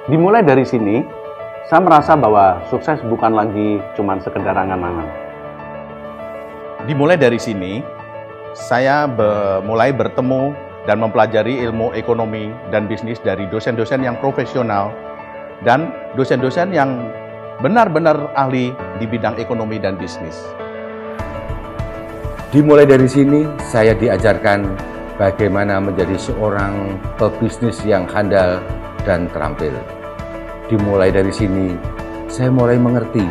Dimulai dari sini, saya merasa bahwa sukses bukan lagi cuma sekedar angan-angan. Dimulai dari sini, saya mulai bertemu dan mempelajari ilmu ekonomi dan bisnis dari dosen-dosen yang profesional dan dosen-dosen yang benar-benar ahli di bidang ekonomi dan bisnis. Dimulai dari sini, saya diajarkan bagaimana menjadi seorang pebisnis yang handal dan terampil. Dimulai dari sini, saya mulai mengerti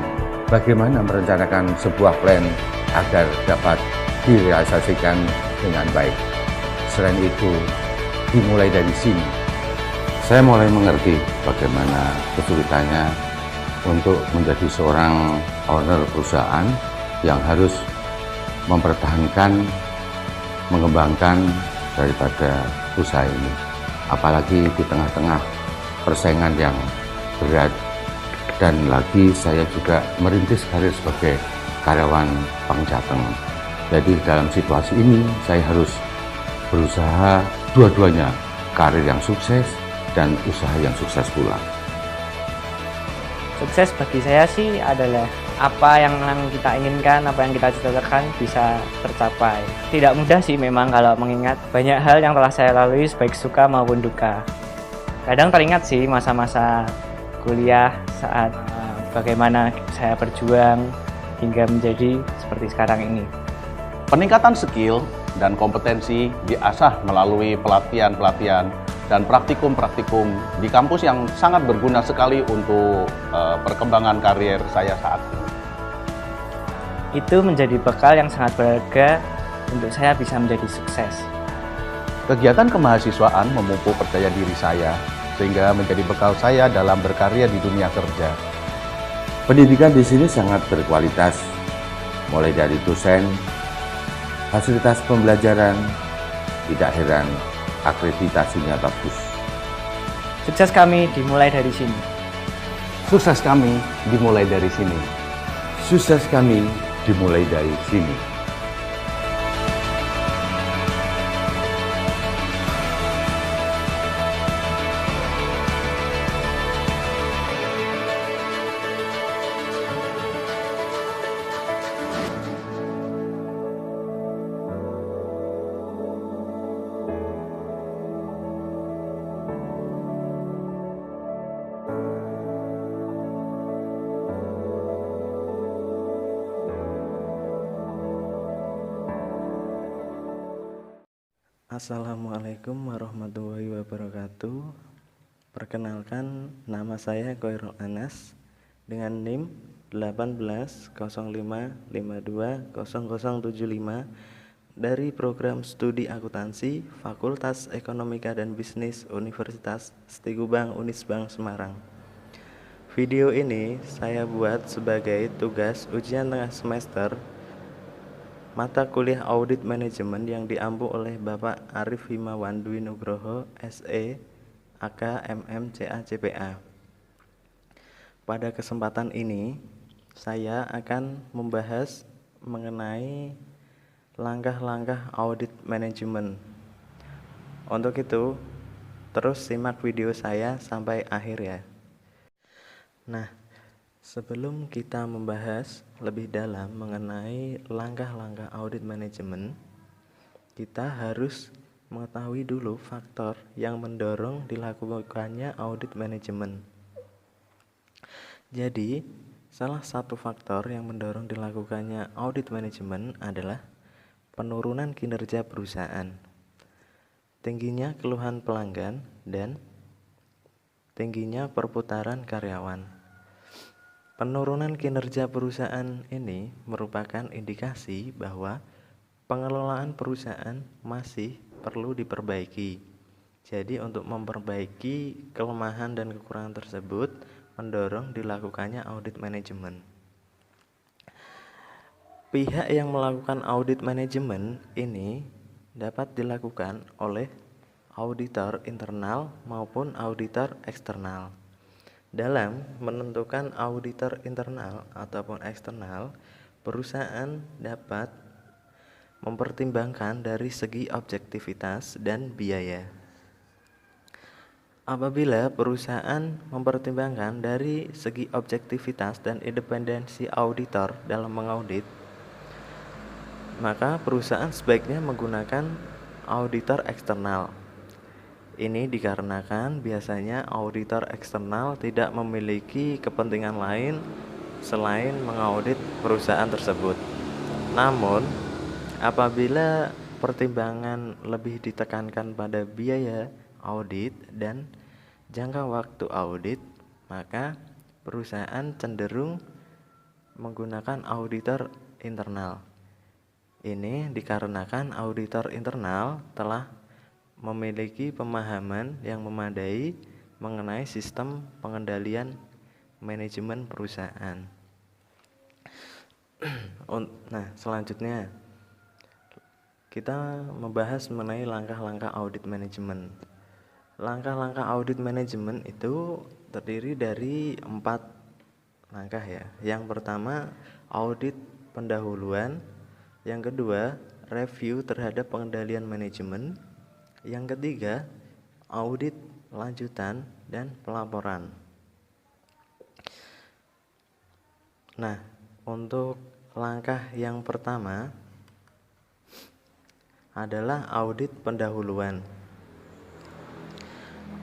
bagaimana merencanakan sebuah plan agar dapat direalisasikan dengan baik. Selain itu, dimulai dari sini, saya mulai mengerti bagaimana kesulitannya untuk menjadi seorang owner perusahaan yang harus mempertahankan, mengembangkan daripada usaha ini. Apalagi di tengah-tengah persaingan yang berat, dan lagi saya juga merintis karir sebagai karyawan Bank Jateng. Jadi dalam situasi ini saya harus berusaha dua-duanya, karir yang sukses dan usaha yang sukses pula. Sukses bagi saya sih adalah apa yang kita inginkan, apa yang kita cita-citakan bisa tercapai. Tidak mudah sih memang kalau mengingat banyak hal yang telah saya lalui baik suka maupun duka. Kadang teringat sih masa-masa kuliah saat bagaimana saya berjuang hingga menjadi seperti sekarang ini. Peningkatan skill dan kompetensi diasah melalui pelatihan-pelatihan dan praktikum-praktikum di kampus yang sangat berguna sekali untuk perkembangan karier saya saat ini. Itu menjadi bekal yang sangat berharga untuk saya bisa menjadi sukses. Kegiatan kemahasiswaan memupuk percaya diri saya sehingga menjadi bekal saya dalam berkarya di dunia kerja. Pendidikan di sini sangat berkualitas, mulai dari dosen, fasilitas pembelajaran, tidak heran akreditasinya bagus. Sukses kami dimulai dari sini. Sukses kami dimulai dari sini. Sukses kami dimulai dari sini. Assalamualaikum warahmatullahi wabarakatuh. Perkenalkan, nama saya Khairul Anas dengan NIM 1805520075 dari program studi akuntansi Fakultas Ekonomika dan Bisnis Universitas Stigubang Unisbank Semarang. Video ini saya buat sebagai tugas ujian tengah semester mata kuliah Audit Manajemen yang diampu oleh Bapak Arif Himawan Dwi Nugroho, SE, AK, MM, CA, CPA. Pada kesempatan ini, saya akan membahas mengenai langkah-langkah audit manajemen. Untuk itu, terus simak video saya sampai akhir ya. Nah, sebelum kita membahas lebih dalam mengenai langkah-langkah audit manajemen, kita harus mengetahui dulu faktor yang mendorong dilakukannya audit manajemen. Jadi, salah satu faktor yang mendorong dilakukannya audit manajemen adalah penurunan kinerja perusahaan, tingginya keluhan pelanggan, dan tingginya perputaran karyawan. Penurunan kinerja perusahaan ini merupakan indikasi bahwa pengelolaan perusahaan masih perlu diperbaiki. Jadi untuk memperbaiki kelemahan dan kekurangan tersebut mendorong dilakukannya audit manajemen. Pihak yang melakukan audit manajemen ini dapat dilakukan oleh auditor internal maupun auditor eksternal. Dalam menentukan auditor internal ataupun eksternal, perusahaan dapat mempertimbangkan dari segi objektivitas dan biaya. Apabila perusahaan mempertimbangkan dari segi objektivitas dan independensi auditor dalam mengaudit, maka perusahaan sebaiknya menggunakan auditor eksternal. Ini dikarenakan biasanya auditor eksternal tidak memiliki kepentingan lain selain mengaudit perusahaan tersebut. Namun, apabila pertimbangan lebih ditekankan pada biaya audit dan jangka waktu audit, maka perusahaan cenderung menggunakan auditor internal. Ini dikarenakan auditor internal telah memiliki pemahaman yang memadai mengenai sistem pengendalian manajemen perusahaan. Nah, selanjutnya kita membahas mengenai langkah-langkah audit manajemen. Langkah-langkah audit manajemen itu terdiri dari 4 langkah ya. Yang pertama, audit pendahuluan. Yang kedua, review terhadap pengendalian manajemen. Yang ketiga, audit lanjutan dan pelaporan. Nah, untuk langkah yang pertama adalah audit pendahuluan.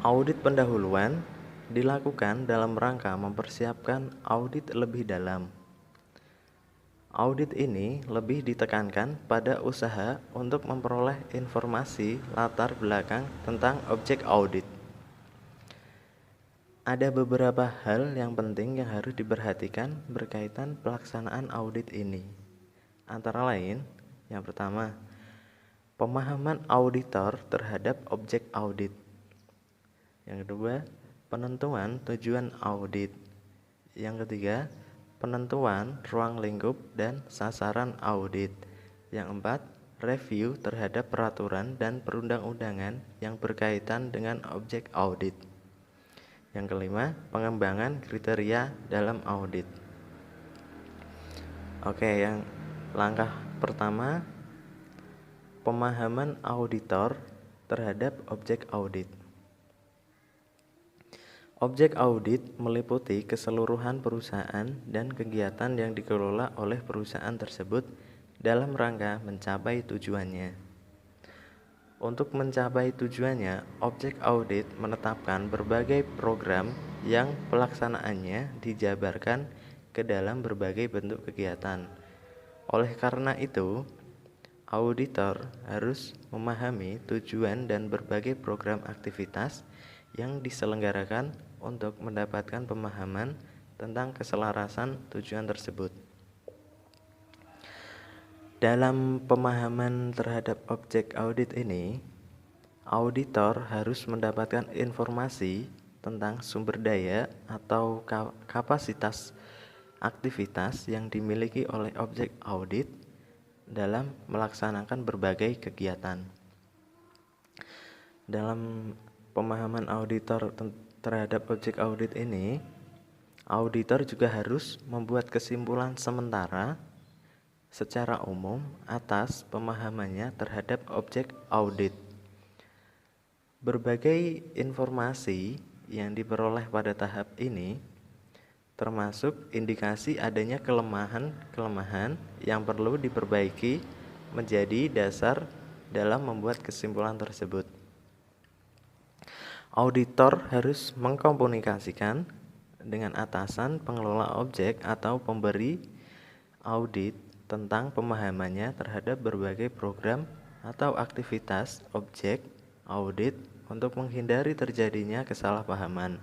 Audit pendahuluan dilakukan dalam rangka mempersiapkan audit lebih dalam. Audit ini lebih ditekankan pada usaha untuk memperoleh informasi latar belakang tentang objek audit. Ada beberapa hal yang penting yang harus diperhatikan berkaitan pelaksanaan audit ini. Antara lain, yang pertama, pemahaman auditor terhadap objek audit. Yang kedua, penentuan tujuan audit. Yang ketiga, penentuan ruang lingkup dan sasaran audit. Yang keempat, review terhadap peraturan dan perundang-undangan yang berkaitan dengan objek audit. Yang kelima, pengembangan kriteria dalam audit. Oke, yang langkah pertama, pemahaman auditor terhadap objek audit. Objek audit meliputi keseluruhan perusahaan dan kegiatan yang dikelola oleh perusahaan tersebut dalam rangka mencapai tujuannya. Untuk mencapai tujuannya, objek audit menetapkan berbagai program yang pelaksanaannya dijabarkan ke dalam berbagai bentuk kegiatan. Oleh karena itu, auditor harus memahami tujuan dan berbagai program aktivitas yang diselenggarakan untuk mendapatkan pemahaman tentang keselarasan tujuan tersebut. Dalam pemahaman terhadap objek audit ini, auditor harus mendapatkan informasi tentang sumber daya atau kapasitas aktivitas yang dimiliki oleh objek audit dalam melaksanakan berbagai kegiatan. Dalam pemahaman auditor terhadap objek audit ini, auditor juga harus membuat kesimpulan sementara secara umum atas pemahamannya terhadap objek audit. Berbagai informasi yang diperoleh pada tahap ini termasuk indikasi adanya kelemahan-kelemahan yang perlu diperbaiki menjadi dasar dalam membuat kesimpulan tersebut. Auditor harus mengkomunikasikan dengan atasan pengelola objek atau pemberi audit tentang pemahamannya terhadap berbagai program atau aktivitas objek audit untuk menghindari terjadinya kesalahpahaman.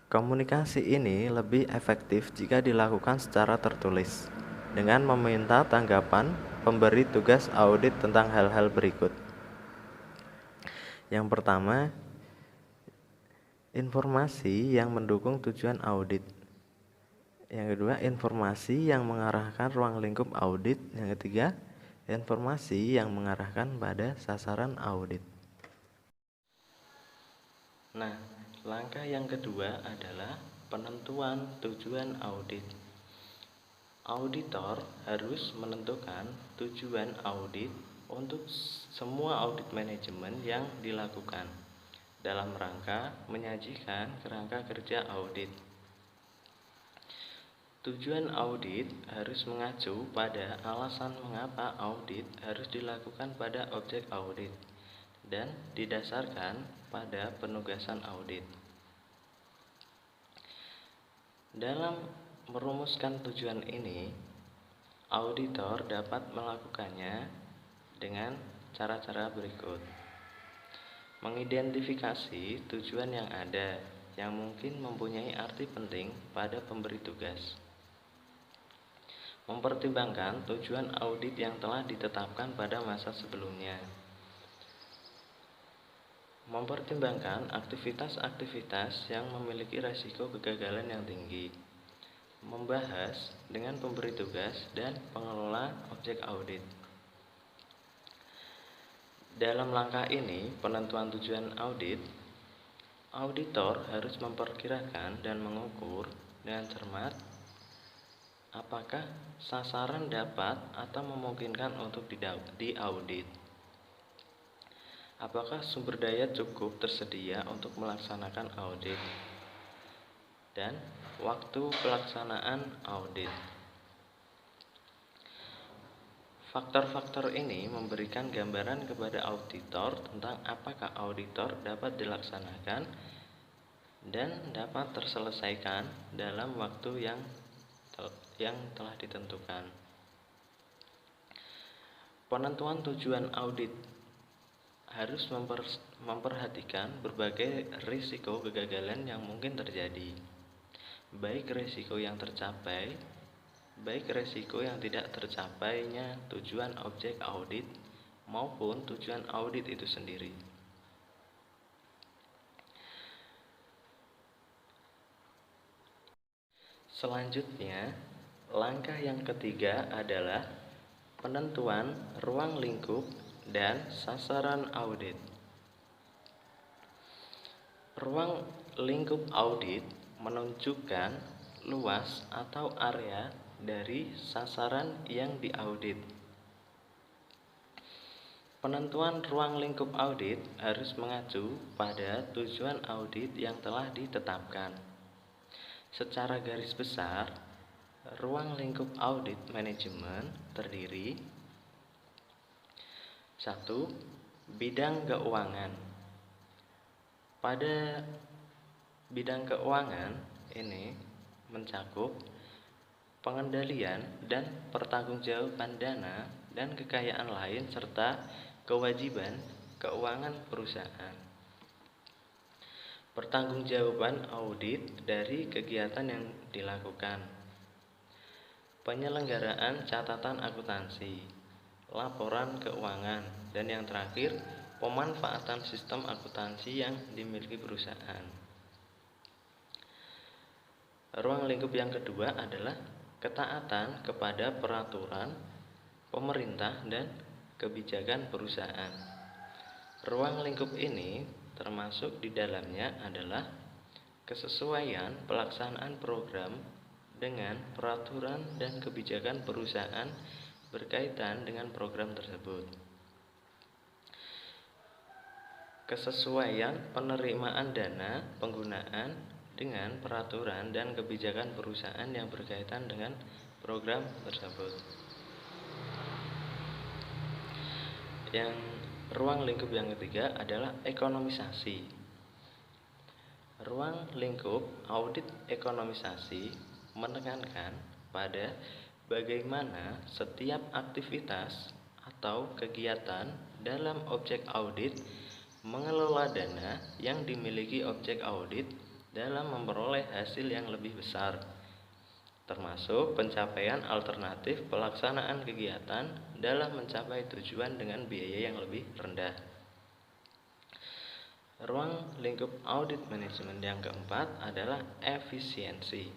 Komunikasi ini lebih efektif jika dilakukan secara tertulis dengan meminta tanggapan pemberi tugas audit tentang hal-hal berikut. Yang pertama, informasi yang mendukung tujuan audit. Yang kedua, informasi yang mengarahkan ruang lingkup audit. Yang ketiga, informasi yang mengarahkan pada sasaran audit. Nah, langkah yang kedua adalah penentuan tujuan audit. Auditor harus menentukan tujuan audit untuk semua audit manajemen yang dilakukan. dalam rangka menyajikan kerangka kerja audit. Tujuan audit harus mengacu pada alasan mengapa audit harus dilakukan pada objek audit dan didasarkan pada penugasan audit. Dalam merumuskan tujuan ini, auditor dapat melakukannya dengan cara-cara berikut. Mengidentifikasi tujuan yang ada yang mungkin mempunyai arti penting pada pemberi tugas. Mempertimbangkan tujuan audit yang telah ditetapkan pada masa sebelumnya. Mempertimbangkan aktivitas-aktivitas yang memiliki risiko kegagalan yang tinggi. Membahas dengan pemberi tugas dan pengelola objek audit. Dalam langkah ini, penentuan tujuan audit, auditor harus memperkirakan dan mengukur dengan cermat apakah sasaran dapat atau memungkinkan untuk diaudit. Apakah sumber daya cukup tersedia untuk melaksanakan audit? Dan waktu pelaksanaan audit. Faktor-faktor ini memberikan gambaran kepada auditor tentang apakah auditor dapat dilaksanakan dan dapat terselesaikan dalam waktu yang telah ditentukan. Penentuan tujuan audit harus memperhatikan berbagai risiko kegagalan yang mungkin terjadi, baik risiko yang tercapai, baik risiko yang tidak tercapainya tujuan objek audit maupun tujuan audit itu sendiri. Selanjutnya, langkah yang ketiga adalah penentuan ruang lingkup dan sasaran audit. Ruang lingkup audit menunjukkan luas atau area dari sasaran yang diaudit. Penentuan ruang lingkup audit harus mengacu pada tujuan audit yang telah ditetapkan. Secara garis besar, ruang lingkup audit manajemen terdiri 1. Bidang keuangan. Pada bidang keuangan ini mencakup pengendalian dan pertanggungjawaban dana dan kekayaan lain serta kewajiban keuangan perusahaan. Pertanggungjawaban audit dari kegiatan yang dilakukan. Penyelenggaraan catatan akuntansi, laporan keuangan, dan yang terakhir, pemanfaatan sistem akuntansi yang dimiliki perusahaan. Ruang lingkup yang kedua adalah ketaatan kepada peraturan pemerintah dan kebijakan perusahaan. Ruang lingkup ini termasuk di dalamnya adalah kesesuaian pelaksanaan program dengan peraturan dan kebijakan perusahaan berkaitan dengan program tersebut. Kesesuaian penerimaan dana penggunaan dengan peraturan dan kebijakan perusahaan yang berkaitan dengan program tersebut. Ruang lingkup yang ketiga adalah ekonomisasi. Ruang lingkup audit ekonomisasi menekankan pada bagaimana setiap aktivitas atau kegiatan dalam objek audit mengelola dana yang dimiliki objek audit dalam memperoleh hasil yang lebih besar, termasuk pencapaian alternatif pelaksanaan kegiatan dalam mencapai tujuan dengan biaya yang lebih rendah. Ruang lingkup audit manajemen yang keempat adalah efisiensi.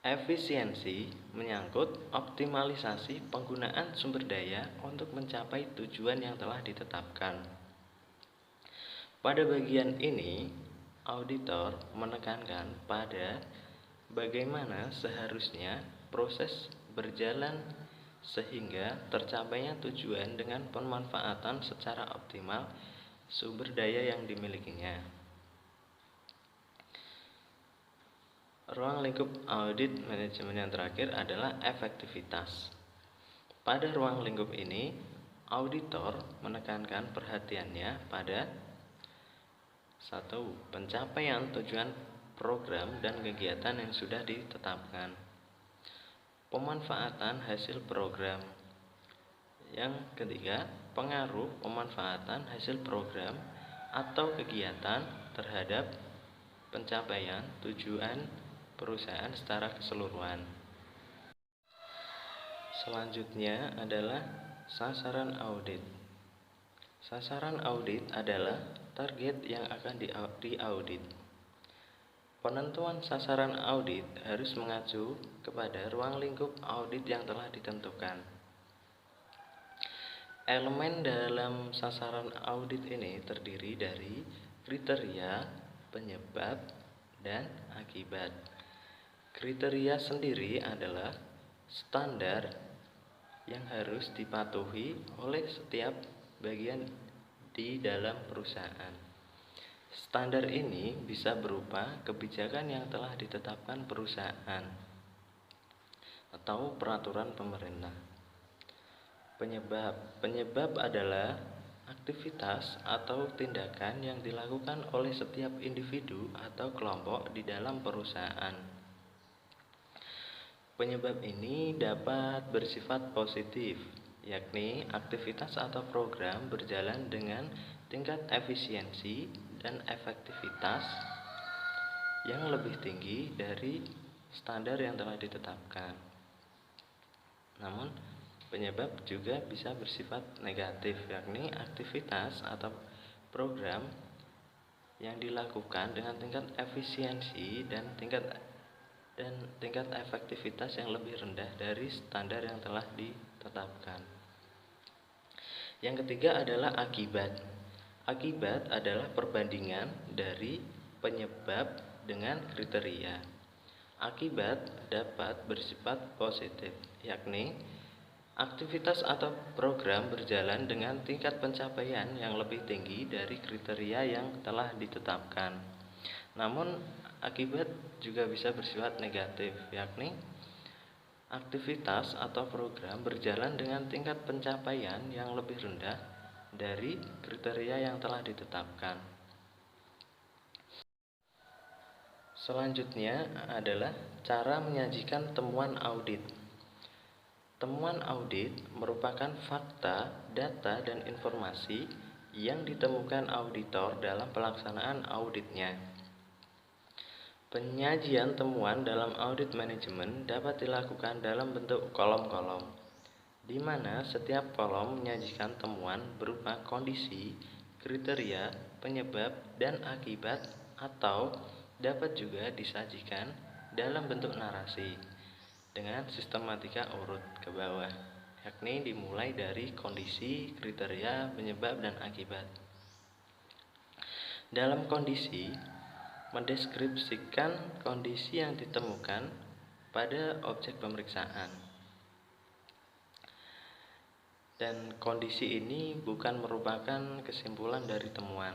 Efisiensi menyangkut optimalisasi penggunaan sumber daya untuk mencapai tujuan yang telah ditetapkan. Pada bagian ini, auditor menekankan pada bagaimana seharusnya proses berjalan sehingga tercapainya tujuan dengan pemanfaatan secara optimal sumber daya yang dimilikinya. Ruang lingkup audit manajemen yang terakhir adalah efektivitas. Pada ruang lingkup ini, auditor menekankan perhatiannya pada 1. Pencapaian tujuan program dan kegiatan yang sudah ditetapkan. Pemanfaatan hasil program. Yang ketiga, pengaruh pemanfaatan hasil program atau kegiatan terhadap pencapaian tujuan perusahaan secara keseluruhan. Selanjutnya adalah sasaran audit. Sasaran audit adalah target yang akan diaudit. Penentuan sasaran audit harus mengacu kepada ruang lingkup audit yang telah ditentukan. Elemen dalam sasaran audit ini terdiri dari kriteria, penyebab, dan akibat. Kriteria sendiri adalah standar yang harus dipatuhi oleh setiap bagian di dalam perusahaan. Standar ini bisa berupa kebijakan yang telah ditetapkan perusahaan atau peraturan pemerintah. Penyebab adalah aktivitas atau tindakan yang dilakukan oleh setiap individu atau kelompok di dalam perusahaan. Penyebab ini dapat bersifat positif, yakni aktivitas atau program berjalan dengan tingkat efisiensi dan efektivitas yang lebih tinggi dari standar yang telah ditetapkan. Namun, penyebab juga bisa bersifat negatif, yakni aktivitas atau program yang dilakukan dengan tingkat efisiensi dan tingkat efektivitas yang lebih rendah dari standar yang telah ditetapkan. Yang ketiga adalah akibat. Akibat adalah perbandingan dari penyebab dengan kriteria. Akibat dapat bersifat positif, yakni aktivitas atau program berjalan dengan tingkat pencapaian yang lebih tinggi dari kriteria yang telah ditetapkan. Namun, akibat juga bisa bersifat negatif, yakni aktivitas atau program berjalan dengan tingkat pencapaian yang lebih rendah dari kriteria yang telah ditetapkan. Selanjutnya adalah cara menyajikan temuan audit. Temuan audit merupakan fakta, data, dan informasi yang ditemukan auditor dalam pelaksanaan auditnya. Penyajian temuan dalam audit manajemen dapat dilakukan dalam bentuk kolom-kolom, di mana setiap kolom menyajikan temuan berupa kondisi, kriteria, penyebab, dan akibat, atau dapat juga disajikan dalam bentuk narasi dengan sistematika urut ke bawah, yakni dimulai dari kondisi, kriteria, penyebab, dan akibat. Dalam kondisi, mendeskripsikan kondisi yang ditemukan pada objek pemeriksaan. Dan kondisi ini bukan merupakan kesimpulan dari temuan.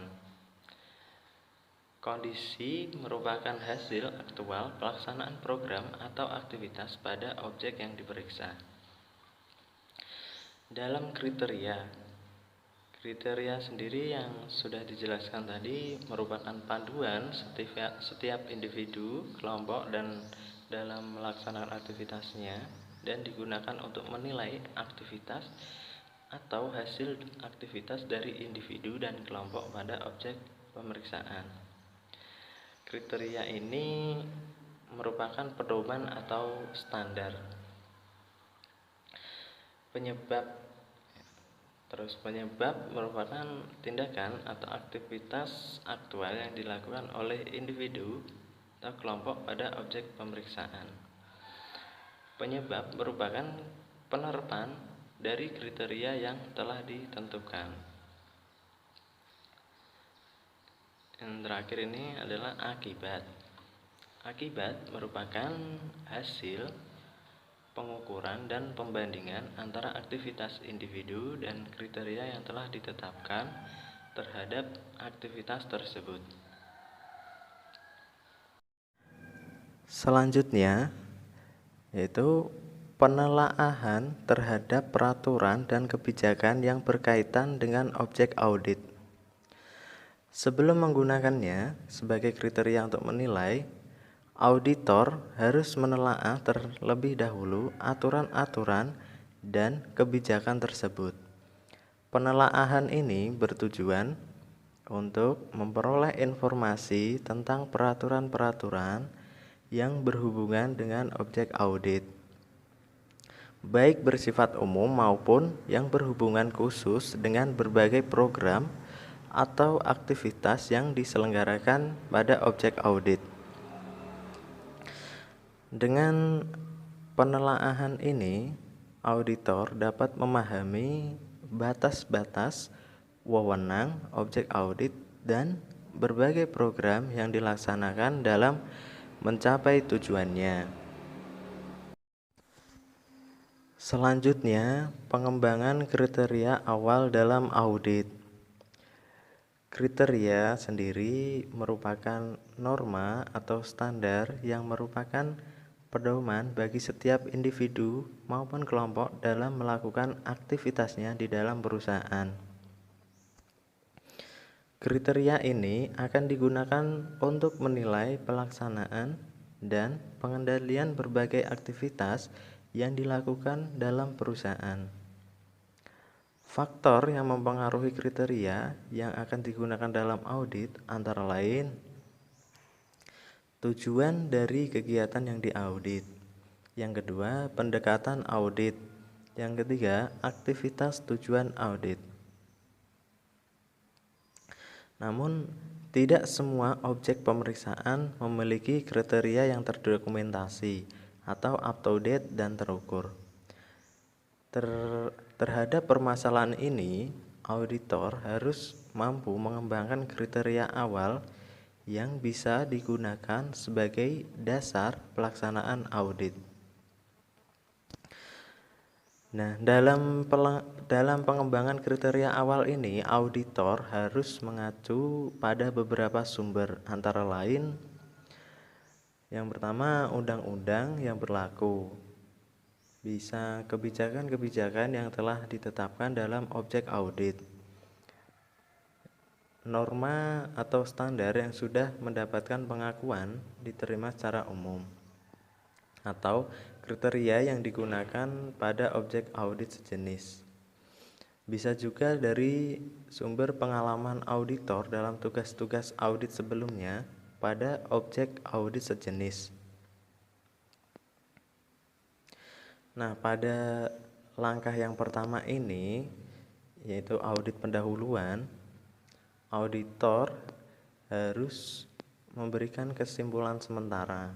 Kondisi merupakan hasil aktual pelaksanaan program atau aktivitas pada objek yang diperiksa. Dalam kriteria sendiri yang sudah dijelaskan tadi merupakan panduan setiap individu, kelompok, dan dalam melaksanakan aktivitasnya, dan digunakan untuk menilai aktivitas atau hasil aktivitas dari individu dan kelompok pada objek pemeriksaan. Kriteria ini merupakan pedoman atau standar. Penyebab merupakan tindakan atau aktivitas aktual yang dilakukan oleh individu atau kelompok pada objek pemeriksaan. Penyebab merupakan penerapan dari kriteria yang telah ditentukan. Yang terakhir ini adalah akibat. Akibat merupakan hasil pengukuran dan pembandingan antara aktivitas individu dan kriteria yang telah ditetapkan terhadap aktivitas tersebut. Selanjutnya yaitu penelaahan terhadap peraturan dan kebijakan yang berkaitan dengan objek audit. Sebelum menggunakannya sebagai kriteria untuk menilai, auditor harus menelaah terlebih dahulu aturan-aturan dan kebijakan tersebut. Penelaahan ini bertujuan untuk memperoleh informasi tentang peraturan-peraturan yang berhubungan dengan objek audit, baik bersifat umum maupun yang berhubungan khusus dengan berbagai program atau aktivitas yang diselenggarakan pada objek audit. Dengan penelaahan ini, auditor dapat memahami batas-batas wewenang objek audit dan berbagai program yang dilaksanakan dalam mencapai tujuannya. Selanjutnya, pengembangan kriteria awal dalam audit. Kriteria sendiri merupakan norma atau standar yang merupakan pedoman bagi setiap individu maupun kelompok dalam melakukan aktivitasnya di dalam perusahaan. Kriteria ini akan digunakan untuk menilai pelaksanaan dan pengendalian berbagai aktivitas yang dilakukan dalam perusahaan. Faktor yang mempengaruhi kriteria yang akan digunakan dalam audit antara lain tujuan dari kegiatan yang diaudit. Yang kedua, pendekatan audit. Yang ketiga, aktivitas tujuan audit. Namun, tidak semua objek pemeriksaan memiliki kriteria yang terdokumentasi atau up-to-date dan terukur. Terhadap permasalahan ini, auditor harus mampu mengembangkan kriteria awal yang bisa digunakan sebagai dasar pelaksanaan audit. Nah, dalam pengembangan kriteria awal ini, auditor harus mengacu pada beberapa sumber, antara lain yang pertama undang-undang yang berlaku, bisa kebijakan-kebijakan yang telah ditetapkan dalam objek audit, norma atau standar yang sudah mendapatkan pengakuan diterima secara umum, atau kriteria yang digunakan pada objek audit sejenis. Bisa juga dari sumber pengalaman auditor dalam tugas-tugas audit sebelumnya pada objek audit sejenis. Nah, pada langkah yang pertama ini, yaitu audit pendahuluan, auditor harus memberikan kesimpulan sementara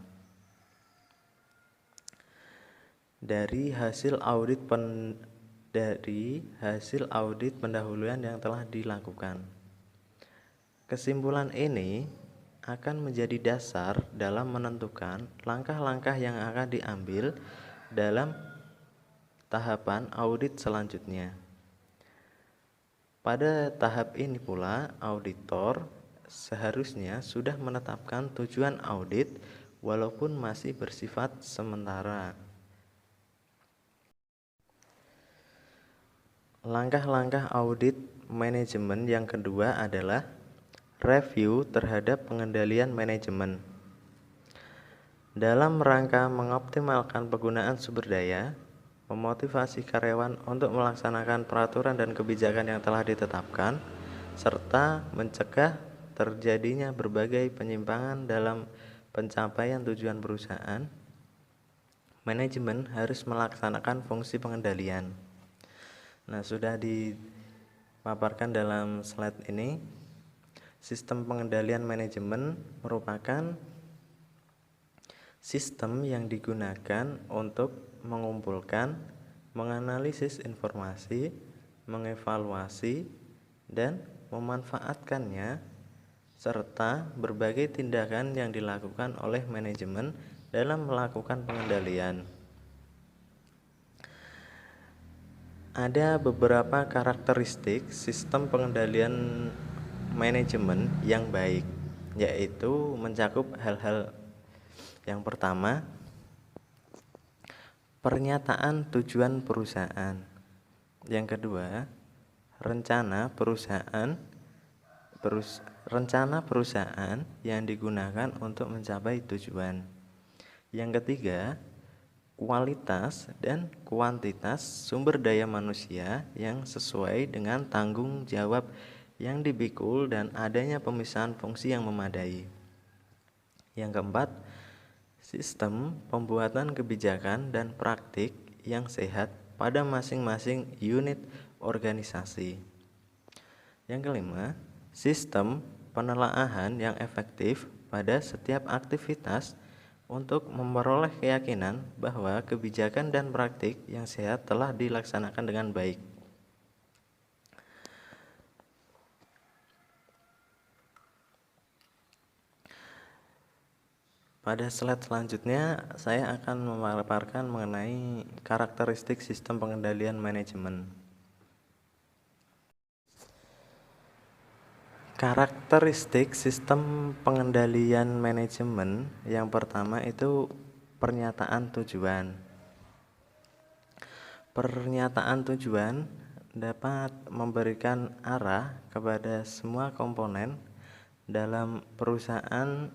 dari hasil audit pendahuluan yang telah dilakukan. Kesimpulan ini akan menjadi dasar dalam menentukan langkah-langkah yang akan diambil dalam tahapan audit selanjutnya. Pada tahap ini pula, auditor seharusnya sudah menetapkan tujuan audit walaupun masih bersifat sementara. Langkah-langkah audit manajemen yang kedua adalah review terhadap pengendalian manajemen. Dalam rangka mengoptimalkan penggunaan sumber daya, memotivasi karyawan untuk melaksanakan peraturan dan kebijakan yang telah ditetapkan, serta mencegah terjadinya berbagai penyimpangan dalam pencapaian tujuan perusahaan, manajemen harus melaksanakan fungsi pengendalian. Nah, sudah dipaparkan dalam slide ini. Sistem pengendalian manajemen merupakan sistem yang digunakan untuk mengumpulkan, menganalisis informasi, mengevaluasi, dan memanfaatkannya, serta berbagai tindakan yang dilakukan oleh manajemen dalam melakukan pengendalian. Ada beberapa karakteristik sistem pengendalian manajemen yang baik, yaitu mencakup hal-hal yang pertama, pernyataan tujuan perusahaan. Yang kedua, rencana perusahaan yang digunakan untuk mencapai tujuan. Yang ketiga, kualitas dan kuantitas sumber daya manusia yang sesuai dengan tanggung jawab yang dipikul dan adanya pemisahan fungsi yang memadai. Yang keempat, sistem pembuatan kebijakan dan praktik yang sehat pada masing-masing unit organisasi. Yang kelima, sistem penelaahan yang efektif pada setiap aktivitas untuk memperoleh keyakinan bahwa kebijakan dan praktik yang sehat telah dilaksanakan dengan baik. Pada slide selanjutnya, saya akan memaparkan mengenai karakteristik sistem pengendalian manajemen. Karakteristik sistem pengendalian manajemen yang pertama itu pernyataan tujuan. Pernyataan tujuan dapat memberikan arah kepada semua komponen dalam perusahaan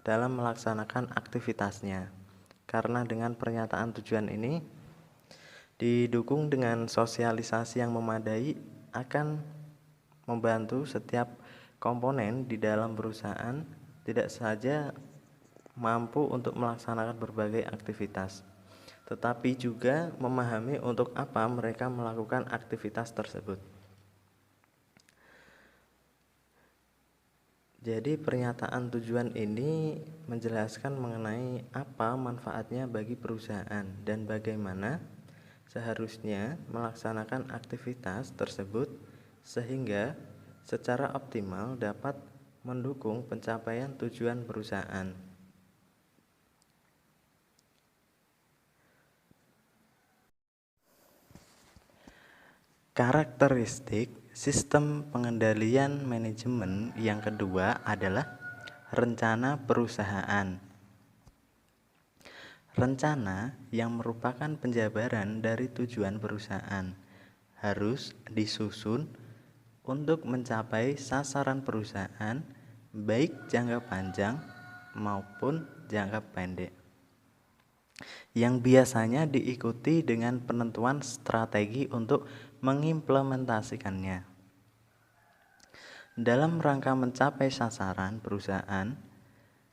dalam melaksanakan aktivitasnya. Karena dengan pernyataan tujuan ini didukung dengan sosialisasi yang memadai akan membantu setiap komponen di dalam perusahaan tidak saja mampu untuk melaksanakan berbagai aktivitas, tetapi juga memahami untuk apa mereka melakukan aktivitas tersebut. Jadi pernyataan tujuan ini menjelaskan mengenai apa manfaatnya bagi perusahaan dan bagaimana seharusnya melaksanakan aktivitas tersebut sehingga secara optimal dapat mendukung pencapaian tujuan perusahaan. Karakteristik sistem pengendalian manajemen yang kedua adalah rencana perusahaan. Rencana yang merupakan penjabaran dari tujuan perusahaan harus disusun untuk mencapai sasaran perusahaan baik jangka panjang maupun jangka pendek, yang biasanya diikuti dengan penentuan strategi untuk mengimplementasikannya. Dalam rangka mencapai sasaran perusahaan,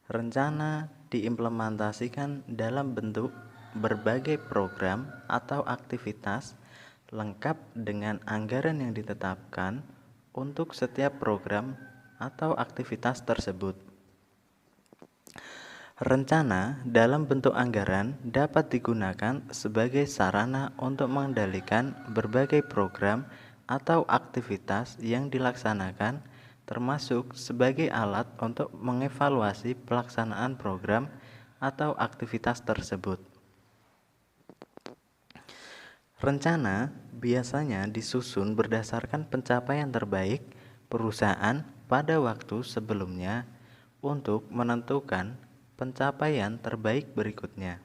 rencana diimplementasikan dalam bentuk berbagai program atau aktivitas lengkap dengan anggaran yang ditetapkan untuk setiap program atau aktivitas tersebut. Rencana dalam bentuk anggaran dapat digunakan sebagai sarana untuk mengendalikan berbagai program atau aktivitas yang dilaksanakan, termasuk sebagai alat untuk mengevaluasi pelaksanaan program atau aktivitas tersebut. Rencana biasanya disusun berdasarkan pencapaian terbaik perusahaan pada waktu sebelumnya untuk menentukan pencapaian terbaik berikutnya.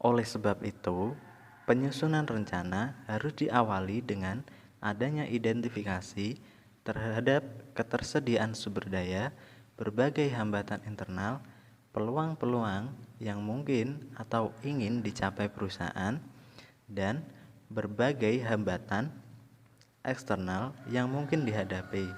Oleh sebab itu, penyusunan rencana harus diawali dengan adanya identifikasi terhadap ketersediaan sumber daya, berbagai hambatan internal, peluang-peluang yang mungkin atau ingin dicapai perusahaan, dan berbagai hambatan eksternal yang mungkin dihadapi.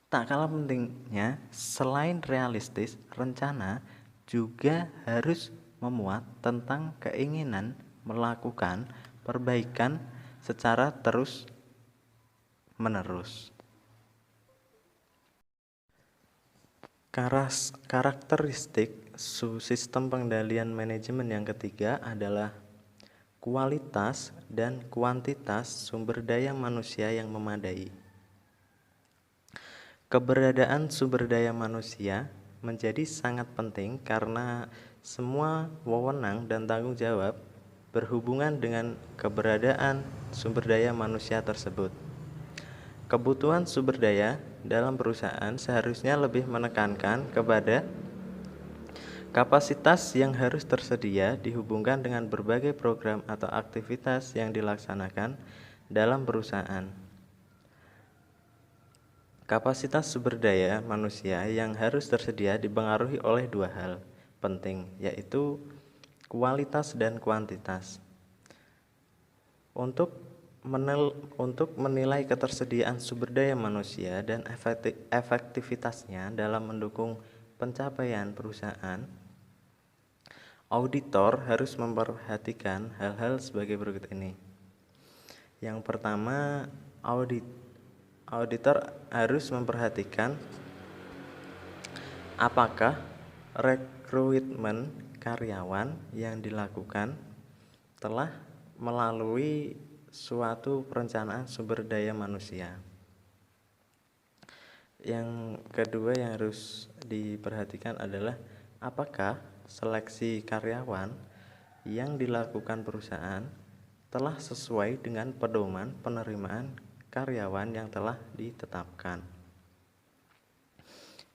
Tak kalah pentingnya, selain realistis, rencana juga harus memuat tentang keinginan melakukan perbaikan secara terus-menerus. Karakteristik sistem pengendalian manajemen yang ketiga adalah kualitas dan kuantitas sumber daya manusia yang memadai. Keberadaan sumber daya manusia menjadi sangat penting karena semua wewenang dan tanggung jawab berhubungan dengan keberadaan sumber daya manusia tersebut. Kebutuhan sumber daya dalam perusahaan seharusnya lebih menekankan kepada kapasitas yang harus tersedia dihubungkan dengan berbagai program atau aktivitas yang dilaksanakan dalam perusahaan. Kapasitas sumber daya manusia yang harus tersedia dipengaruhi oleh dua hal penting, yaitu kualitas dan kuantitas. Untuk menilai ketersediaan sumber daya manusia dan efektivitasnya dalam mendukung pencapaian perusahaan, auditor harus memperhatikan hal-hal sebagai berikut ini. Yang pertama, auditor harus memperhatikan apakah rekrutmen karyawan yang dilakukan telah melalui suatu perencanaan sumber daya manusia. Yang kedua yang harus diperhatikan adalah apakah seleksi karyawan yang dilakukan perusahaan telah sesuai dengan pedoman penerimaan karyawan yang telah ditetapkan.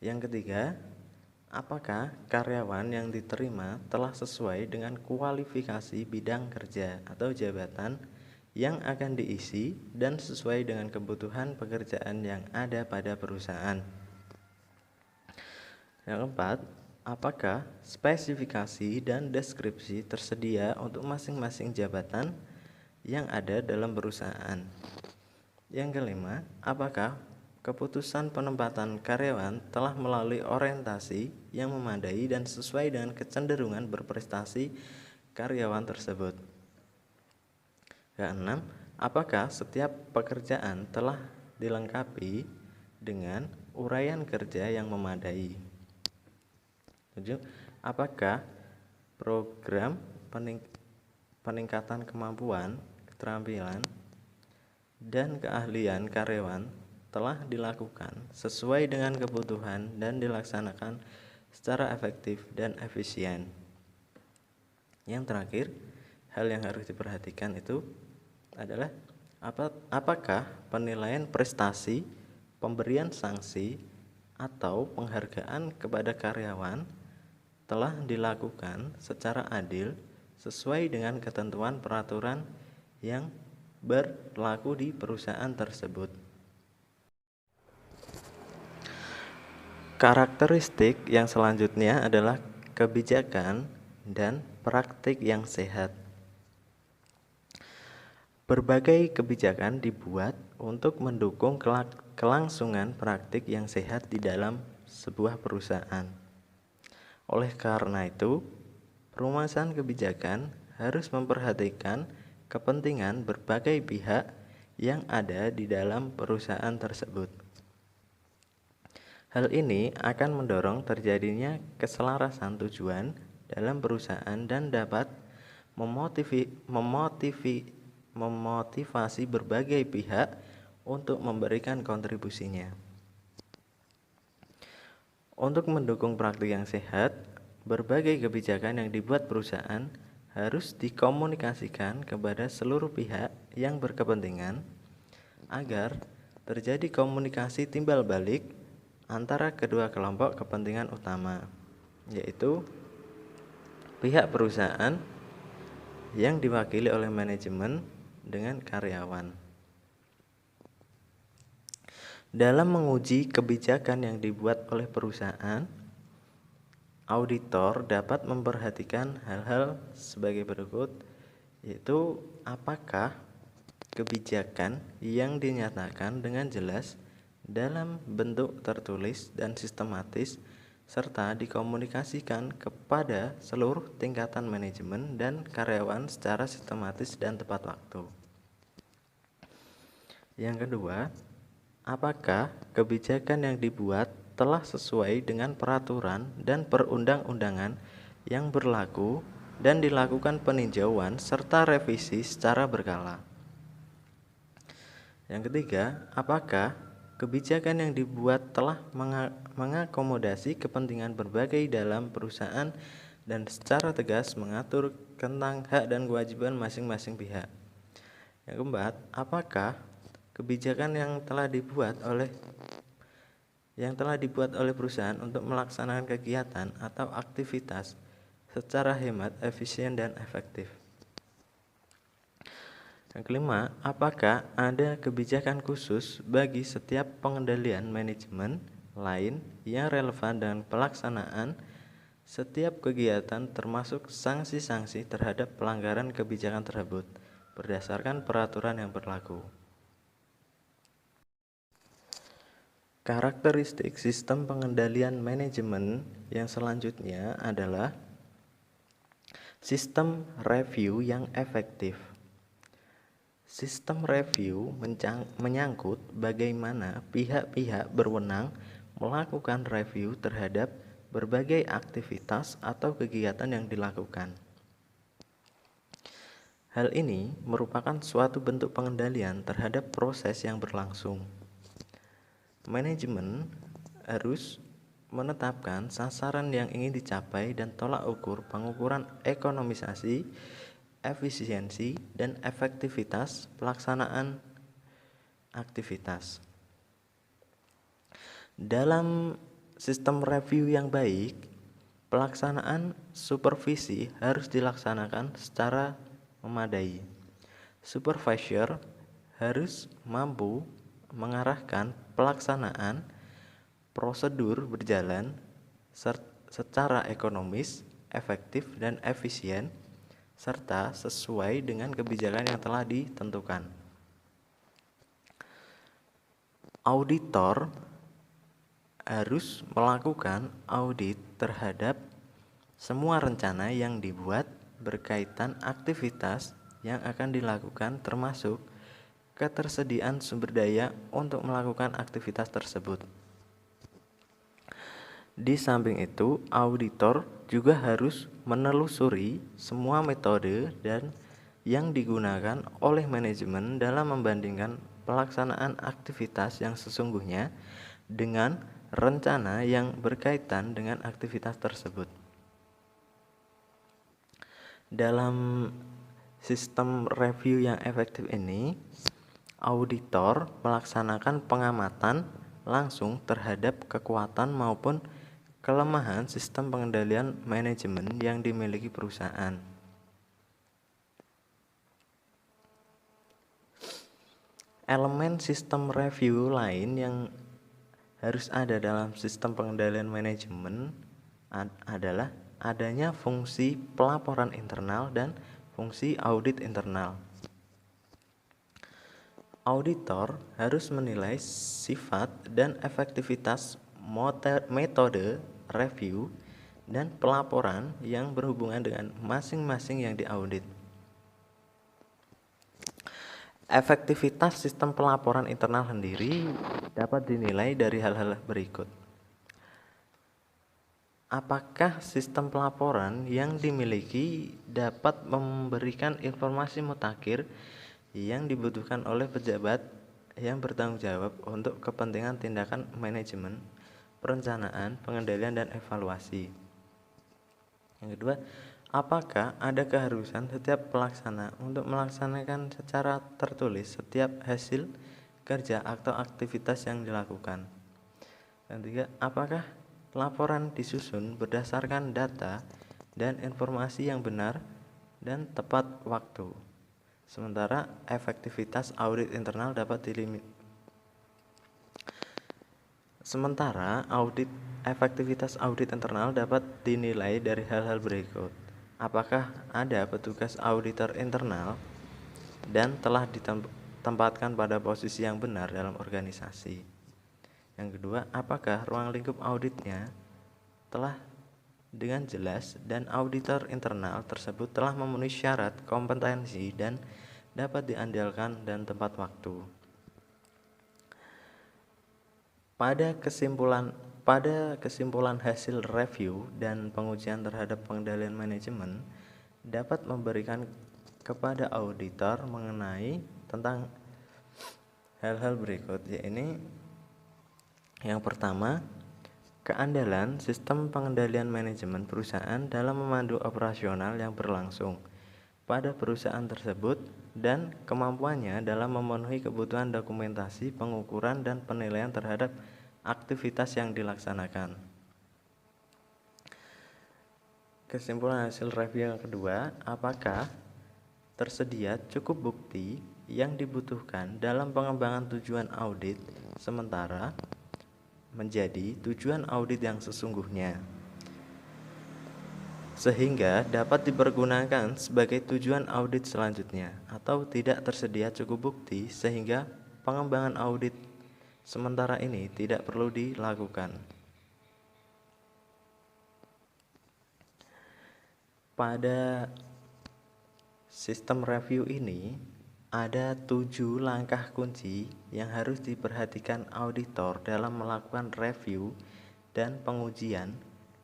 Yang ketiga, apakah karyawan yang diterima telah sesuai dengan kualifikasi bidang kerja atau jabatan yang akan diisi dan sesuai dengan kebutuhan pekerjaan yang ada pada perusahaan. Yang keempat, apakah spesifikasi dan deskripsi tersedia untuk masing-masing jabatan yang ada dalam perusahaan. Yang kelima, apakah keputusan penempatan karyawan telah melalui orientasi yang memadai dan sesuai dengan kecenderungan berprestasi karyawan tersebut. Keenam, apakah setiap pekerjaan telah dilengkapi dengan uraian kerja yang memadai. 7. Apakah program peningkatan kemampuan, keterampilan, dan keahlian karyawan telah dilakukan sesuai dengan kebutuhan dan dilaksanakan secara efektif dan efisien. Yang terakhir, hal yang harus diperhatikan itu adalah apakah penilaian prestasi, pemberian sanksi, atau penghargaan kepada karyawan telah dilakukan secara adil sesuai dengan ketentuan peraturan yang berlaku di perusahaan tersebut. Karakteristik yang selanjutnya adalah kebijakan dan praktik yang sehat. Berbagai kebijakan dibuat untuk mendukung kelangsungan praktik yang sehat di dalam sebuah perusahaan. Oleh karena itu, perumusan kebijakan harus memperhatikan kepentingan berbagai pihak yang ada di dalam perusahaan tersebut. Hal ini akan mendorong terjadinya keselarasan tujuan dalam perusahaan dan dapat memotivasi berbagai pihak untuk memberikan kontribusinya. Untuk mendukung praktik yang sehat, berbagai kebijakan yang dibuat perusahaan harus dikomunikasikan kepada seluruh pihak yang berkepentingan agar terjadi komunikasi timbal balik antara kedua kelompok kepentingan utama, yaitu pihak perusahaan yang diwakili oleh manajemen dengan karyawan. Dalam menguji kebijakan yang dibuat oleh perusahaan, auditor dapat memperhatikan hal-hal sebagai berikut, yaitu apakah kebijakan yang dinyatakan dengan jelas dalam bentuk tertulis dan sistematis serta dikomunikasikan kepada seluruh tingkatan manajemen dan karyawan secara sistematis dan tepat waktu. Yang kedua, apakah kebijakan yang dibuat telah sesuai dengan peraturan dan perundang-undangan yang berlaku dan dilakukan peninjauan serta revisi secara berkala. Yang ketiga, apakah kebijakan yang dibuat telah mengakomodasi kepentingan berbagai dalam perusahaan dan secara tegas mengatur tentang hak dan kewajiban masing-masing pihak. Yang keempat, apakah kebijakan yang telah dibuat oleh perusahaan untuk melaksanakan kegiatan atau aktivitas secara hemat, efisien, dan efektif. Yang kelima, apakah ada kebijakan khusus bagi setiap pengendalian manajemen lain yang relevan dengan pelaksanaan setiap kegiatan termasuk sanksi-sanksi terhadap pelanggaran kebijakan tersebut berdasarkan peraturan yang berlaku. Karakteristik sistem pengendalian manajemen yang selanjutnya adalah sistem review yang efektif. Sistem review menyangkut bagaimana pihak-pihak berwenang melakukan review terhadap berbagai aktivitas atau kegiatan yang dilakukan. Hal ini merupakan suatu bentuk pengendalian terhadap proses yang berlangsung. Manajemen harus menetapkan sasaran yang ingin dicapai dan tolak ukur pengukuran ekonomisasi, efisiensi, dan efektivitas pelaksanaan aktivitas. Dalam sistem review yang baik, pelaksanaan supervisi harus dilaksanakan secara memadai. Supervisor harus mampu mengarahkan pelaksanaan prosedur berjalan secara ekonomis, efektif, dan efisien, serta sesuai dengan kebijakan yang telah ditentukan. Auditor harus melakukan audit terhadap semua rencana yang dibuat berkaitan aktivitas yang akan dilakukan, termasuk ketersediaan sumber daya untuk melakukan aktivitas tersebut. Di samping itu, auditor juga harus menelusuri semua metode dan yang digunakan oleh manajemen dalam membandingkan pelaksanaan aktivitas yang sesungguhnya dengan rencana yang berkaitan dengan aktivitas tersebut. Dalam sistem review yang efektif ini, auditor melaksanakan pengamatan langsung terhadap kekuatan maupun kelemahan sistem pengendalian manajemen yang dimiliki perusahaan. Elemen sistem review lain yang harus ada dalam sistem pengendalian manajemen adalah adanya fungsi pelaporan internal dan fungsi audit internal. Auditor harus menilai sifat dan efektivitas metode review dan pelaporan yang berhubungan dengan masing-masing yang diaudit. Efektivitas sistem pelaporan internal sendiri dapat dinilai dari hal-hal berikut. Apakah sistem pelaporan yang dimiliki dapat memberikan informasi mutakhir yang dibutuhkan oleh pejabat yang bertanggung jawab untuk kepentingan tindakan manajemen, perencanaan, pengendalian, dan evaluasi. Yang kedua, apakah ada keharusan setiap pelaksana untuk melaksanakan secara tertulis setiap hasil kerja atau aktivitas yang dilakukan. Yang ketiga, apakah laporan disusun berdasarkan data dan informasi yang benar dan tepat waktu. Sementara efektivitas audit internal dapat efektivitas audit internal dapat dinilai dari hal-hal berikut. Apakah ada petugas auditor internal dan telah ditempatkan pada posisi yang benar dalam organisasi. Yang kedua, apakah ruang lingkup auditnya telah dengan jelas dan auditor internal tersebut telah memenuhi syarat kompetensi dan dapat diandalkan dan tepat waktu. Pada kesimpulan hasil review dan pengujian terhadap pengendalian manajemen dapat memberikan kepada auditor mengenai tentang hal-hal berikut, yaitu yang pertama, keandalan sistem pengendalian manajemen perusahaan dalam memandu operasional yang berlangsung pada perusahaan tersebut dan kemampuannya dalam memenuhi kebutuhan dokumentasi, pengukuran, dan penilaian terhadap aktivitas yang dilaksanakan. Kesimpulan hasil review yang kedua, apakah tersedia cukup bukti yang dibutuhkan dalam pengembangan tujuan audit sementara menjadi tujuan audit yang sesungguhnya, sehingga dapat dipergunakan sebagai tujuan audit selanjutnya, atau tidak tersedia cukup bukti sehingga pengembangan audit sementara ini tidak perlu dilakukan. Pada sistem review ini ada 7 langkah kunci yang harus diperhatikan auditor dalam melakukan review dan pengujian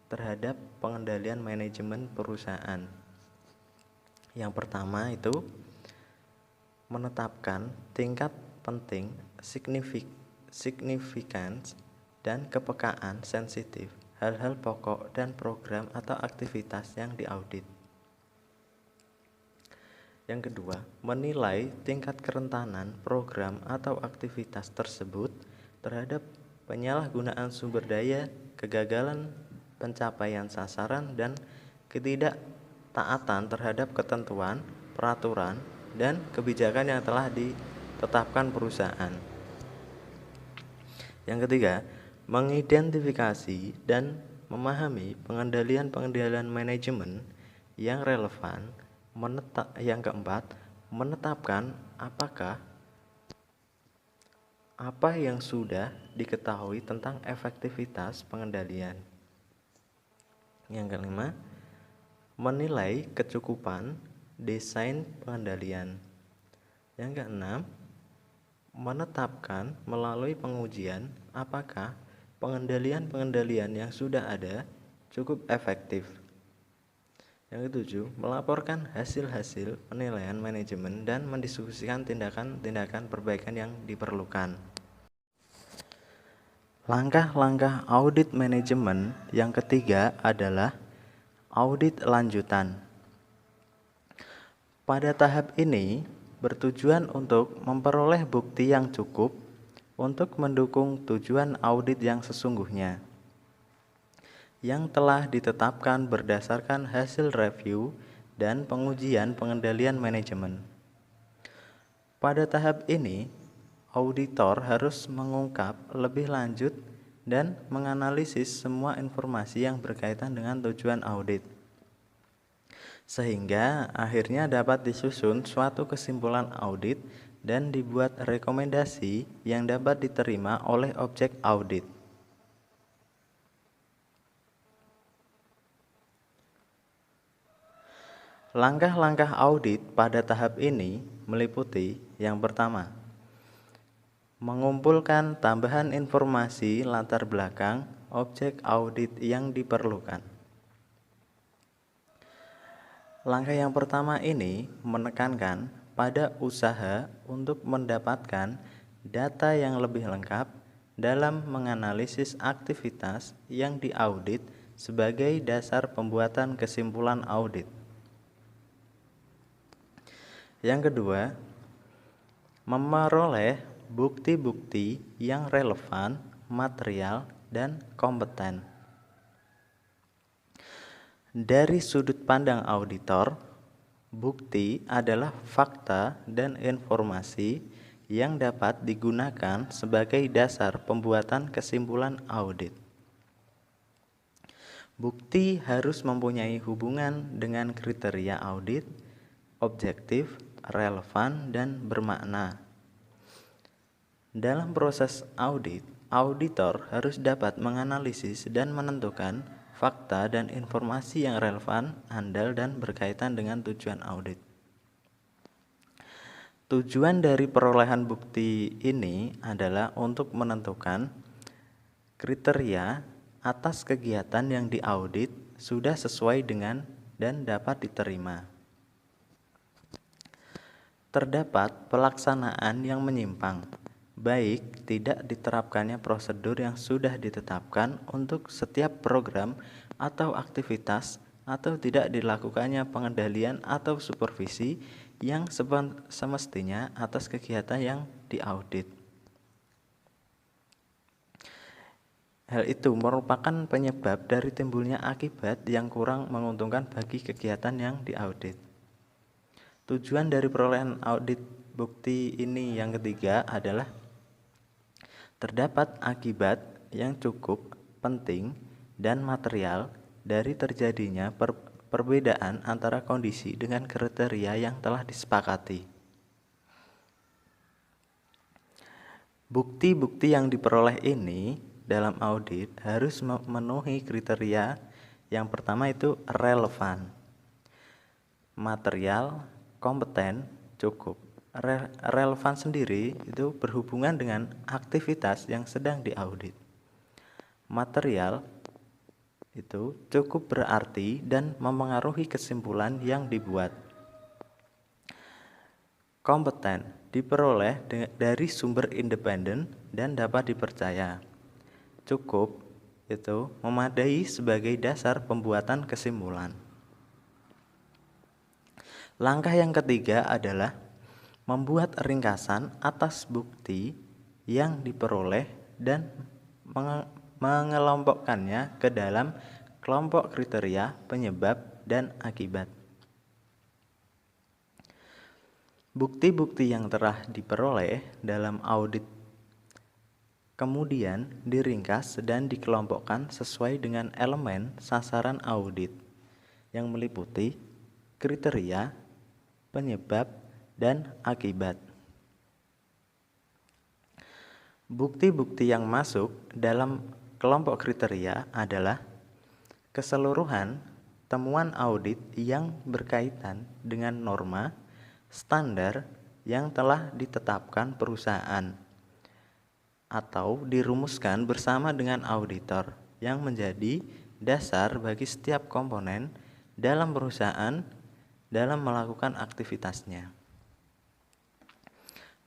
terhadap pengendalian manajemen perusahaan. Yang pertama itu menetapkan tingkat penting, signifikans, dan kepekaan sensitif hal-hal pokok dan program atau aktivitas yang diaudit. Yang kedua, menilai tingkat kerentanan program atau aktivitas tersebut terhadap penyalahgunaan sumber daya, kegagalan pencapaian sasaran, dan ketidaktaatan terhadap ketentuan, peraturan, dan kebijakan yang telah ditetapkan perusahaan. Yang ketiga, mengidentifikasi dan memahami pengendalian manajemen yang relevan. Yang keempat, menetapkan apa yang sudah diketahui tentang efektivitas pengendalian. Yang kelima, menilai kecukupan desain pengendalian. Yang keenam, menetapkan melalui pengujian apakah pengendalian yang sudah ada cukup efektif. Yang ketujuh, melaporkan hasil-hasil penilaian manajemen dan mendiskusikan tindakan-tindakan perbaikan yang diperlukan. Langkah-langkah audit manajemen yang ketiga adalah audit lanjutan. Pada tahap ini bertujuan untuk memperoleh bukti yang cukup untuk mendukung tujuan audit yang sesungguhnya, yang telah ditetapkan berdasarkan hasil review dan pengujian pengendalian manajemen. Pada tahap ini, auditor harus mengungkap lebih lanjut dan menganalisis semua informasi yang berkaitan dengan tujuan audit, sehingga akhirnya dapat disusun suatu kesimpulan audit dan dibuat rekomendasi yang dapat diterima oleh objek audit. Langkah-langkah audit pada tahap ini meliputi yang pertama, mengumpulkan tambahan informasi latar belakang objek audit yang diperlukan. Langkah yang pertama ini menekankan pada usaha untuk mendapatkan data yang lebih lengkap dalam menganalisis aktivitas yang diaudit sebagai dasar pembuatan kesimpulan audit. Yang kedua, memperoleh bukti-bukti yang relevan, material, dan kompeten. Dari sudut pandang auditor, bukti adalah fakta dan informasi yang dapat digunakan sebagai dasar pembuatan kesimpulan audit. Bukti harus mempunyai hubungan dengan kriteria audit, objektif, relevan, dan bermakna. Dalam proses audit, auditor harus dapat menganalisis dan menentukan fakta dan informasi yang relevan, andal, dan berkaitan dengan tujuan audit. Tujuan dari perolehan bukti ini adalah untuk menentukan kriteria atas kegiatan yang diaudit sudah sesuai dengan dan dapat diterima. Terdapat pelaksanaan yang menyimpang, baik tidak diterapkannya prosedur yang sudah ditetapkan untuk setiap program atau aktivitas, atau tidak dilakukannya pengendalian atau supervisi yang semestinya atas kegiatan yang diaudit. Hal itu merupakan penyebab dari timbulnya akibat yang kurang menguntungkan bagi kegiatan yang diaudit. Tujuan dari perolehan audit bukti ini yang ketiga adalah terdapat akibat yang cukup penting dan material dari terjadinya perbedaan antara kondisi dengan kriteria yang telah disepakati. Bukti-bukti yang diperoleh ini dalam audit harus memenuhi kriteria. Yang pertama itu relevan, material, kompeten, cukup. Relevan sendiri itu berhubungan dengan aktivitas yang sedang diaudit. Material itu cukup berarti dan memengaruhi kesimpulan yang dibuat. Kompeten diperoleh dari sumber independen dan dapat dipercaya. Cukup itu memadai sebagai dasar pembuatan kesimpulan. Langkah yang ketiga adalah membuat ringkasan atas bukti yang diperoleh dan mengelompokkannya ke dalam kelompok kriteria, penyebab, dan akibat. Bukti-bukti yang telah diperoleh dalam audit kemudian diringkas dan dikelompokkan sesuai dengan elemen sasaran audit yang meliputi kriteria, penyebab, dan akibat. Bukti-bukti yang masuk dalam kelompok kriteria adalah keseluruhan temuan audit yang berkaitan dengan norma, standar yang telah ditetapkan perusahaan atau dirumuskan bersama dengan auditor yang menjadi dasar bagi setiap komponen dalam perusahaan dalam melakukan aktivitasnya.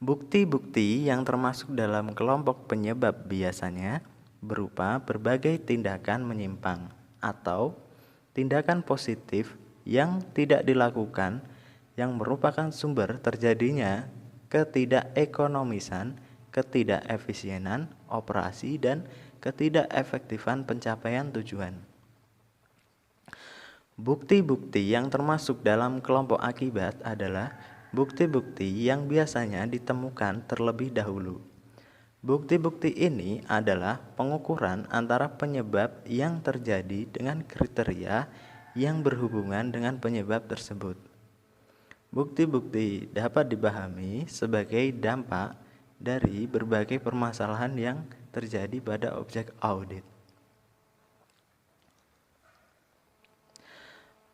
Bukti-bukti yang termasuk dalam kelompok penyebab biasanya berupa berbagai tindakan menyimpang atau tindakan positif yang tidak dilakukan yang merupakan sumber terjadinya ketidakekonomisan, ketidakefisienan operasi, dan ketidakefektifan pencapaian tujuan. Bukti-bukti yang termasuk dalam kelompok akibat adalah bukti-bukti yang biasanya ditemukan terlebih dahulu. Bukti-bukti ini adalah pengukuran antara penyebab yang terjadi dengan kriteria yang berhubungan dengan penyebab tersebut. Bukti-bukti dapat dipahami sebagai dampak dari berbagai permasalahan yang terjadi pada objek audit.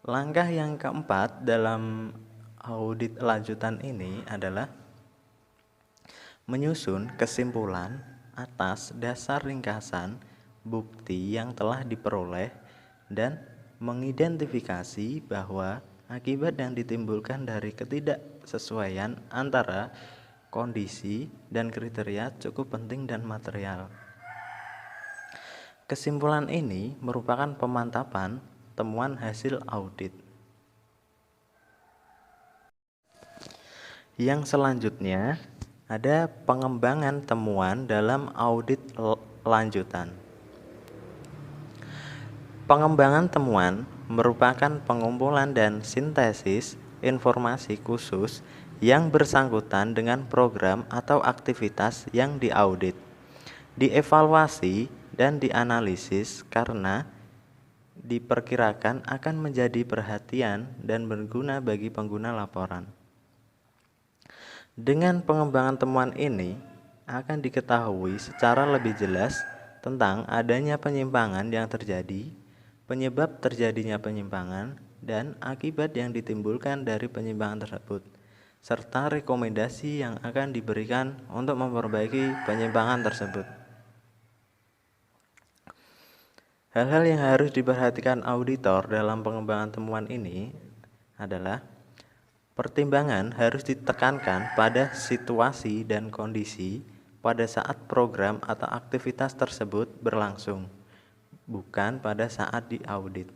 Langkah yang keempat dalam audit lanjutan ini adalah menyusun kesimpulan atas dasar ringkasan bukti yang telah diperoleh dan mengidentifikasi bahwa akibat yang ditimbulkan dari ketidaksesuaian antara kondisi dan kriteria cukup penting dan material. Kesimpulan ini merupakan pemantapan temuan hasil audit. Yang selanjutnya ada pengembangan temuan dalam audit lanjutan. Pengembangan temuan merupakan pengumpulan dan sintesis informasi khusus yang bersangkutan dengan program atau aktivitas yang diaudit, dievaluasi, dan dianalisis karena diperkirakan akan menjadi perhatian dan berguna bagi pengguna laporan. Dengan pengembangan temuan ini akan diketahui secara lebih jelas tentang adanya penyimpangan yang terjadi, penyebab terjadinya penyimpangan, dan akibat yang ditimbulkan dari penyimpangan tersebut, serta rekomendasi yang akan diberikan untuk memperbaiki penyimpangan tersebut. Hal-hal yang harus diperhatikan auditor dalam pengembangan temuan ini adalah pertimbangan harus ditekankan pada situasi dan kondisi pada saat program atau aktivitas tersebut berlangsung, bukan pada saat diaudit.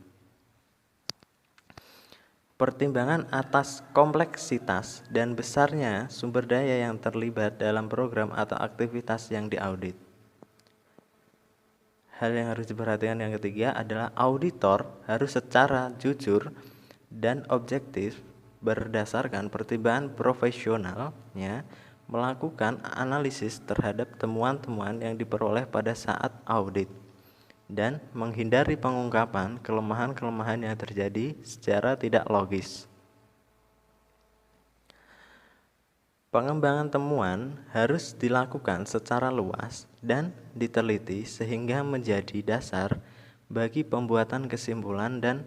Pertimbangan atas kompleksitas dan besarnya sumber daya yang terlibat dalam program atau aktivitas yang diaudit. Hal yang harus diperhatikan yang ketiga adalah auditor harus secara jujur dan objektif berdasarkan pertimbangan profesionalnya melakukan analisis terhadap temuan-temuan yang diperoleh pada saat audit dan menghindari pengungkapan kelemahan-kelemahan yang terjadi secara tidak logis. Pengembangan temuan harus dilakukan secara luas dan diteliti sehingga menjadi dasar bagi pembuatan kesimpulan dan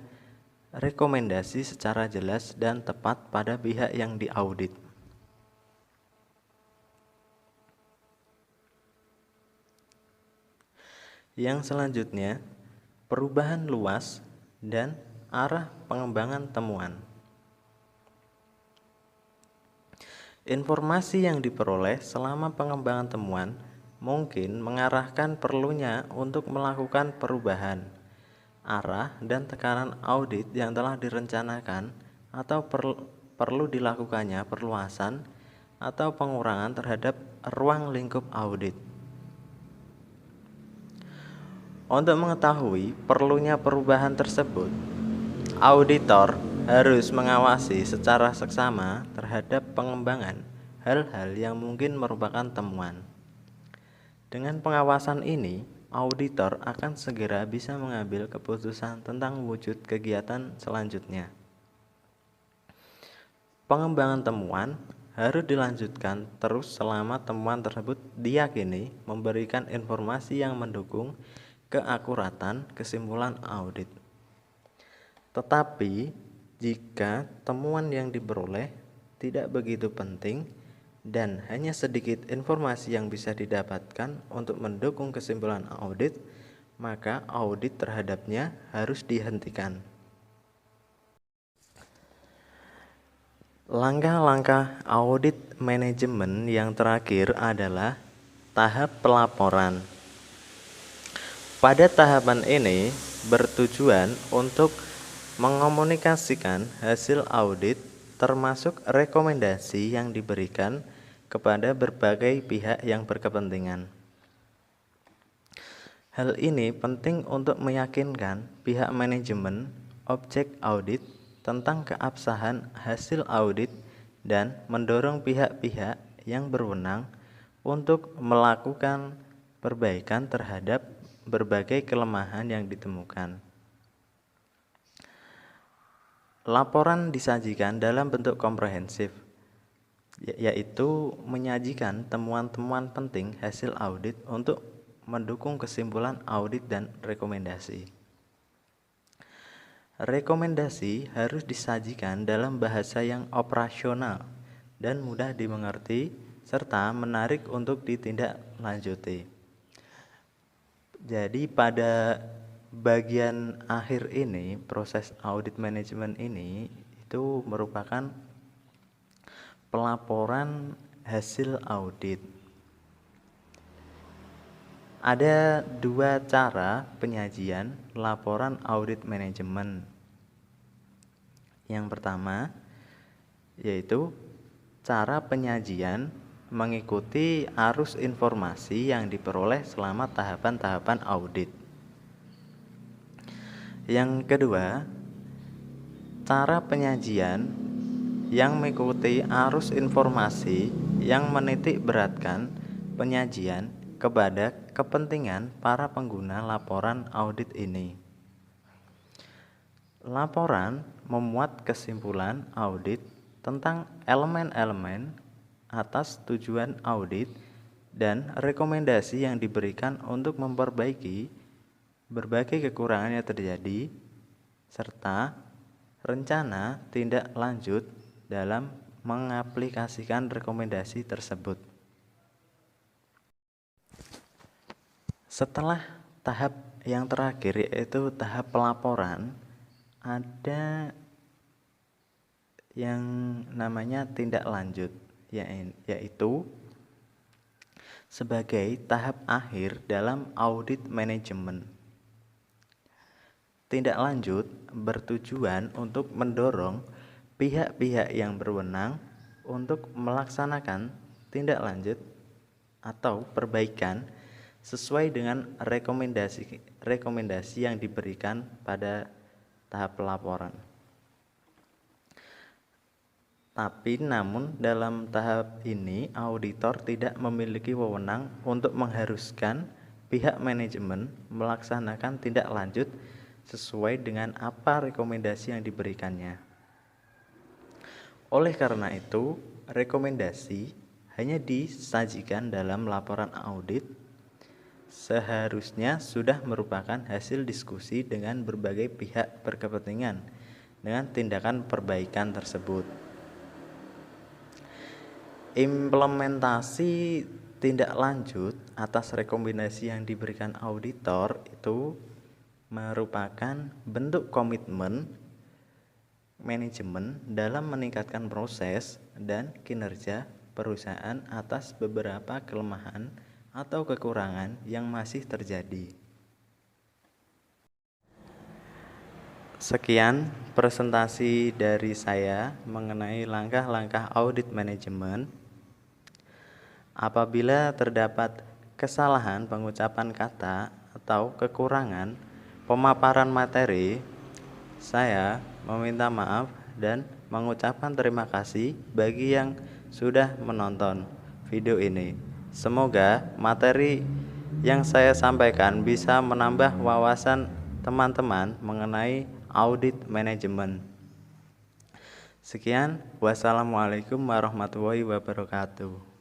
rekomendasi secara jelas dan tepat pada pihak yang diaudit. Yang selanjutnya, perubahan luas dan arah pengembangan temuan. Informasi yang diperoleh selama pengembangan temuan mungkin mengarahkan perlunya untuk melakukan perubahan arah dan tekanan audit yang telah direncanakan atau perlu dilakukannya perluasan atau pengurangan terhadap ruang lingkup audit. Untuk mengetahui perlunya perubahan tersebut, auditor harus mengawasi secara seksama terhadap pengembangan hal-hal yang mungkin merupakan temuan. Dengan pengawasan ini, auditor akan segera bisa mengambil keputusan tentang wujud kegiatan selanjutnya. Pengembangan temuan harus dilanjutkan terus selama temuan tersebut diyakini memberikan informasi yang mendukung keakuratan kesimpulan audit. Tetapi jika temuan yang diperoleh tidak begitu penting dan hanya sedikit informasi yang bisa didapatkan untuk mendukung kesimpulan audit, maka audit terhadapnya harus dihentikan. Langkah-langkah audit manajemen yang terakhir adalah tahap pelaporan. Pada tahapan ini bertujuan untuk mengomunikasikan hasil audit termasuk rekomendasi yang diberikan kepada berbagai pihak yang berkepentingan. Hal ini penting untuk meyakinkan pihak manajemen objek audit tentang keabsahan hasil audit dan mendorong pihak-pihak yang berwenang untuk melakukan perbaikan terhadap berbagai kelemahan yang ditemukan. Laporan disajikan dalam bentuk komprehensif, yaitu menyajikan temuan-temuan penting hasil audit untuk mendukung kesimpulan audit dan rekomendasi. Rekomendasi harus disajikan dalam bahasa yang operasional dan mudah dimengerti serta menarik untuk ditindaklanjuti. Jadi pada bagian akhir ini, proses audit manajemen ini itu merupakan pelaporan hasil audit. Ada dua cara penyajian laporan audit manajemen. Yang pertama yaitu cara penyajian mengikuti arus informasi yang diperoleh selama tahapan-tahapan audit. Yang kedua, cara penyajian yang mengikuti arus informasi yang menitik beratkan penyajian kepada kepentingan para pengguna laporan audit ini. Laporan memuat kesimpulan audit tentang elemen-elemen atas tujuan audit dan rekomendasi yang diberikan untuk memperbaiki berbagai kekurangan yang terjadi, serta rencana tindak lanjut dalam mengaplikasikan rekomendasi tersebut. Setelah tahap yang terakhir yaitu tahap pelaporan, ada yang namanya tindak lanjut, yaitu sebagai tahap akhir dalam audit manajemen. Tindak lanjut bertujuan untuk mendorong pihak-pihak yang berwenang untuk melaksanakan tindak lanjut atau perbaikan sesuai dengan rekomendasi yang diberikan pada tahap pelaporan. Tapi namun dalam tahap ini auditor tidak memiliki wewenang untuk mengharuskan pihak manajemen melaksanakan tindak lanjut sesuai dengan apa rekomendasi yang diberikannya. Oleh karena itu, rekomendasi hanya disajikan dalam laporan audit seharusnya sudah merupakan hasil diskusi dengan berbagai pihak berkepentingan dengan tindakan perbaikan tersebut. Implementasi tindak lanjut atas rekomendasi yang diberikan auditor itu merupakan bentuk komitmen manajemen dalam meningkatkan proses dan kinerja perusahaan atas beberapa kelemahan atau kekurangan yang masih terjadi. Sekian presentasi dari saya mengenai langkah-langkah audit manajemen. Apabila terdapat kesalahan pengucapan kata atau kekurangan pemaparan materi, saya meminta maaf dan mengucapkan terima kasih bagi yang sudah menonton video ini. Semoga materi yang saya sampaikan bisa menambah wawasan teman-teman mengenai audit manajemen. Sekian, wassalamualaikum warahmatullahi wabarakatuh.